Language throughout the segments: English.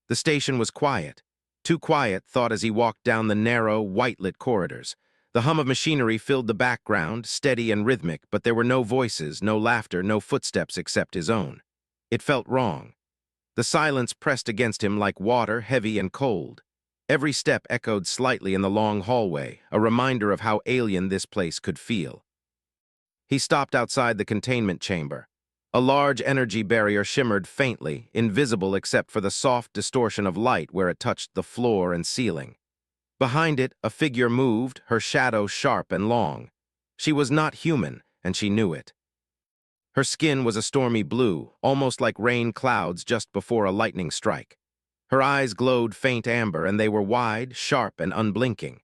The station was quiet. Too quiet, thought as he walked down the narrow, white-lit corridors. The hum of machinery filled the background, steady and rhythmic, but there were no voices, no laughter, no footsteps except his own. It felt wrong. The silence pressed against him like water, heavy and cold. Every step echoed slightly in the long hallway, a reminder of how alien this place could feel. He stopped outside the containment chamber. A large energy barrier shimmered faintly, invisible except for the soft distortion of light where it touched the floor and ceiling. Behind it, a figure moved, her shadow sharp and long. She was not human, and she knew it. Her skin was a stormy blue, almost like rain clouds just before a lightning strike. Her eyes glowed faint amber, and they were wide, sharp, and unblinking.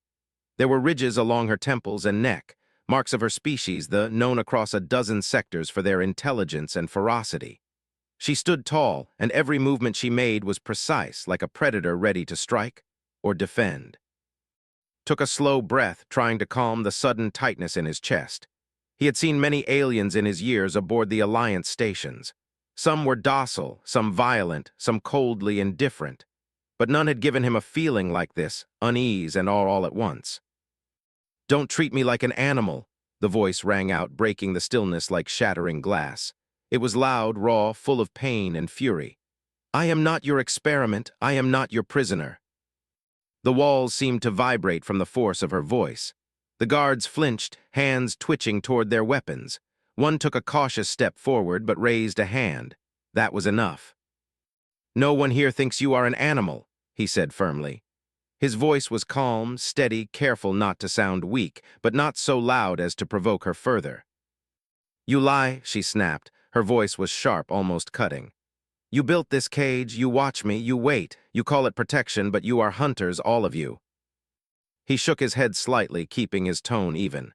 There were ridges along her temples and neck, marks of her species, known across a dozen sectors for their intelligence and ferocity. She stood tall, and every movement she made was precise, like a predator ready to strike or defend. Took a slow breath, trying to calm the sudden tightness in his chest. He had seen many aliens in his years aboard the Alliance stations. Some were docile, some violent, some coldly indifferent. But none had given him a feeling like this, unease and all at once. "Don't treat me like an animal," the voice rang out, breaking the stillness like shattering glass. It was loud, raw, full of pain and fury. "I am not your experiment. I am not your prisoner." The walls seemed to vibrate from the force of her voice. The guards flinched, hands twitching toward their weapons. One took a cautious step forward but raised a hand. That was enough. "No one here thinks you are an animal," he said firmly. His voice was calm, steady, careful not to sound weak, but not so loud as to provoke her further. "You lie," she snapped. Her voice was sharp, almost cutting. "You built this cage, you watch me, you wait. You call it protection, but you are hunters, all of you." He shook his head slightly, keeping his tone even.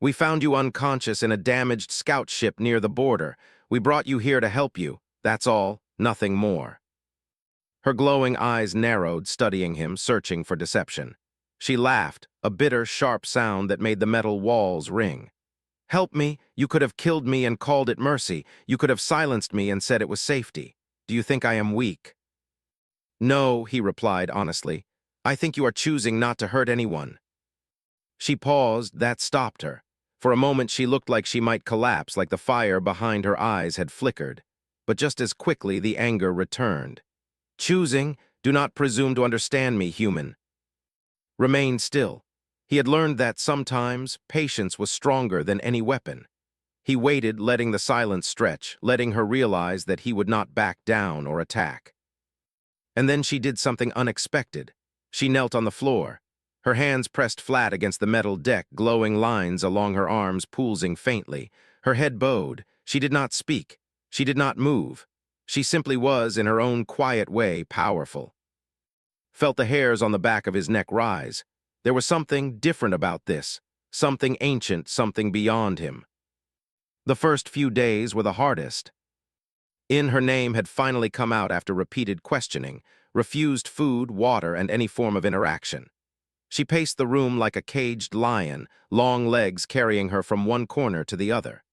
"We found you unconscious in a damaged scout ship near the border. We brought you here to help you. That's all, nothing more." Her glowing eyes narrowed, studying him, searching for deception. She laughed, a bitter, sharp sound that made the metal walls ring. "Help me. You could have killed me and called it mercy. You could have silenced me and said it was safety. Do you think I am weak?" "No," he replied honestly. "I think you are choosing not to hurt anyone." She paused, that stopped her. For a moment she looked like she might collapse, like the fire behind her eyes had flickered. But just as quickly the anger returned. "Choosing? Do not presume to understand me, human." Remain still. He had learned that sometimes patience was stronger than any weapon. He waited, letting the silence stretch, letting her realize that he would not back down or attack. And then she did something unexpected. She knelt on the floor. Her hands pressed flat against the metal deck, glowing lines along her arms pulsing faintly. Her head bowed. She did not speak. She did not move. She simply was, in her own quiet way, powerful. Felt the hairs on the back of his neck rise. There was something different about this. Something ancient, something beyond him. The first few days were the hardest. Her name had finally come out after repeated questioning, refused food, water, and any form of interaction. She paced the room like a caged lion, long legs carrying her from one corner to the other.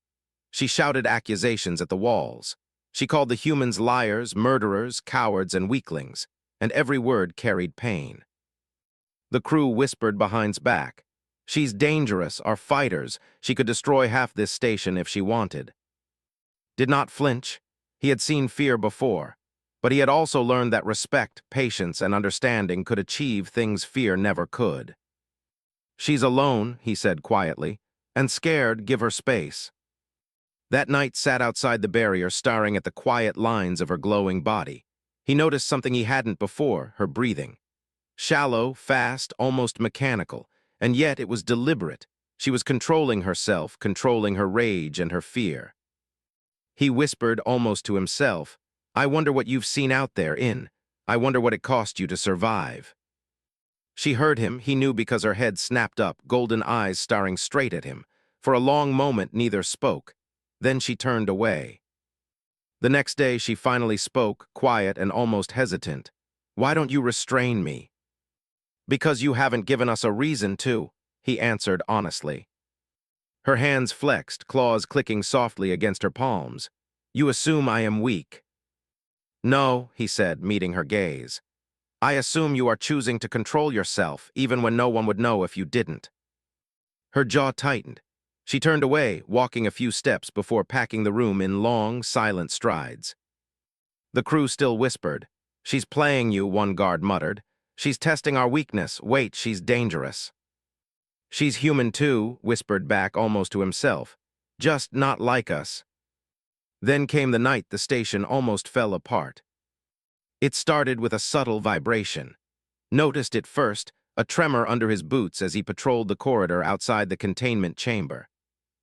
She shouted accusations at the walls. She called the humans liars, murderers, cowards, and weaklings, and every word carried pain. The crew whispered behind's back. "She's dangerous, are fighters. She could destroy half this station if she wanted." Did not flinch. He had seen fear before, but he had also learned that respect, patience, and understanding could achieve things fear never could. "She's alone," he said quietly, "and scared, give her space." That night sat outside the barrier, staring at the quiet lines of her glowing body. He noticed something he hadn't before, her breathing. Shallow, fast, almost mechanical, and yet it was deliberate. She was controlling herself, controlling her rage and her fear. He whispered almost to himself, "I wonder what you've seen out there, I wonder what it cost you to survive." She heard him, he knew because her head snapped up, golden eyes staring straight at him. For a long moment neither spoke. Then she turned away. The next day she finally spoke, quiet and almost hesitant. "Why don't you restrain me?" "Because you haven't given us a reason to," he answered honestly. Her hands flexed, claws clicking softly against her palms. "You assume I am weak." No, he said, meeting her gaze. I assume you are choosing to control yourself, even when no one would know if you didn't. Her jaw tightened. She turned away, walking a few steps before packing the room in long, silent strides. The crew still whispered. She's playing you, one guard muttered. She's testing our weakness. Wait, she's dangerous. She's human too, whispered back almost to himself. Just not like us. Then came the night the station almost fell apart. It started with a subtle vibration. Noticed it first, a tremor under his boots as he patrolled the corridor outside the containment chamber.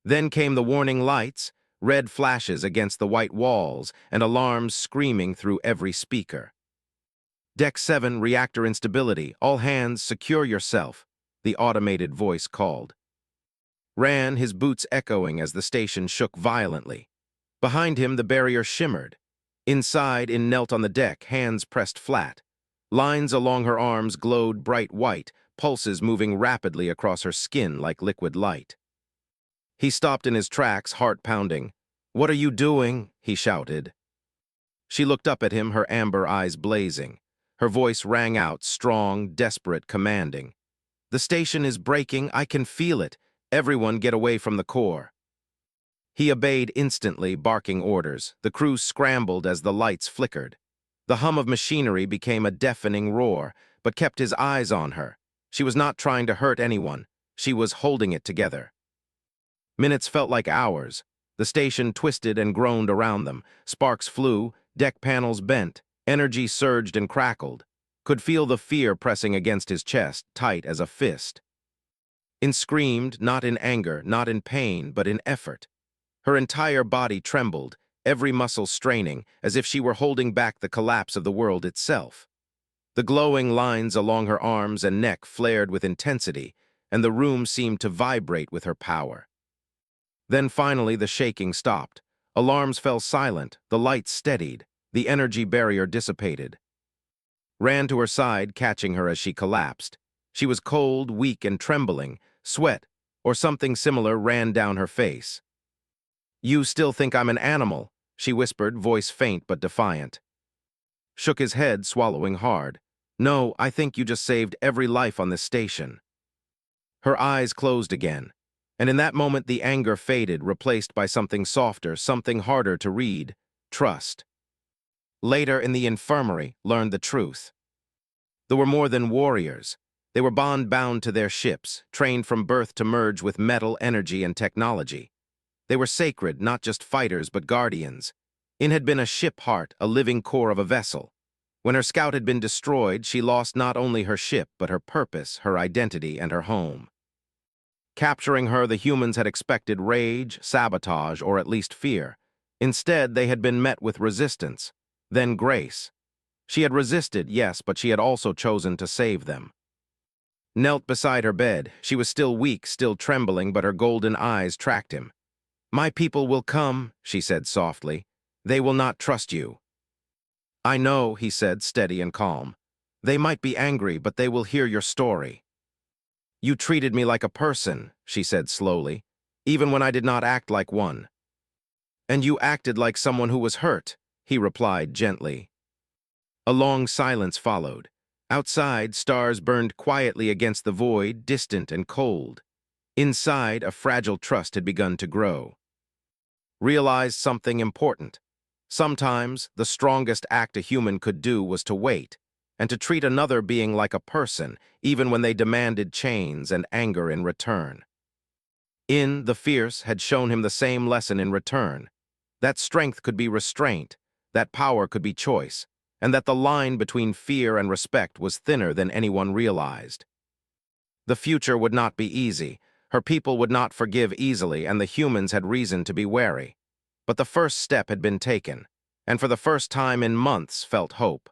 Then came the warning lights, red flashes against the white walls, and alarms screaming through every speaker. Deck 7, reactor instability. All hands, secure yourself, the automated voice called. Ran, his boots echoing as the station shook violently. Behind him, the barrier shimmered. Inside, knelt on the deck, hands pressed flat. Lines along her arms glowed bright white, pulses moving rapidly across her skin like liquid light. He stopped in his tracks, heart pounding. "What are you doing?" he shouted. She looked up at him, her amber eyes blazing. Her voice rang out, strong, desperate, commanding. "The station is breaking, I can feel it. Everyone get away from the core." He obeyed instantly, barking orders. The crew scrambled as the lights flickered. The hum of machinery became a deafening roar, but kept his eyes on her. She was not trying to hurt anyone. She was holding it together. Minutes felt like hours. The station twisted and groaned around them. Sparks flew, deck panels bent, energy surged and crackled. Could feel the fear pressing against his chest, tight as a fist. Screamed, not in anger, not in pain, but in effort. Her entire body trembled, every muscle straining, as if she were holding back the collapse of the world itself. The glowing lines along her arms and neck flared with intensity, and the room seemed to vibrate with her power. Then finally the shaking stopped. Alarms fell silent, the lights steadied, the energy barrier dissipated. Ran to her side, catching her as she collapsed. She was cold, weak, and trembling. Sweat, or something similar, ran down her face. "You still think I'm an animal," she whispered, voice faint but defiant. Shook his head, swallowing hard. "No, I think you just saved every life on this station." Her eyes closed again, and in that moment the anger faded, replaced by something softer, something harder to read: trust. Later, in the infirmary, learned the truth. There were more than warriors. They were bond-bound to their ships, trained from birth to merge with metal, energy, and technology. They were sacred, not just fighters, but guardians. In had been a ship heart, a living core of a vessel. When her scout had been destroyed, she lost not only her ship, but her purpose, her identity, and her home. Capturing her, the humans had expected rage, sabotage, or at least fear. Instead, they had been met with resistance, then grace. She had resisted, yes, but she had also chosen to save them. Knelt beside her bed. She was still weak, still trembling, but her golden eyes tracked him. "My people will come," she said softly. "They will not trust you." "I know," he said, steady and calm. "They might be angry, but they will hear your story." "You treated me like a person," she said slowly, "even when I did not act like one." "And you acted like someone who was hurt," he replied gently. A long silence followed. Outside, stars burned quietly against the void, distant and cold. Inside, a fragile trust had begun to grow. Realized something important. Sometimes, the strongest act a human could do was to wait, and to treat another being like a person, even when they demanded chains and anger in return. The fierce had shown him the same lesson in return. That strength could be restraint, that power could be choice, and that the line between fear and respect was thinner than anyone realized. The future would not be easy. Her people would not forgive easily, and the humans had reason to be wary. But the first step had been taken, and for the first time in months felt hope.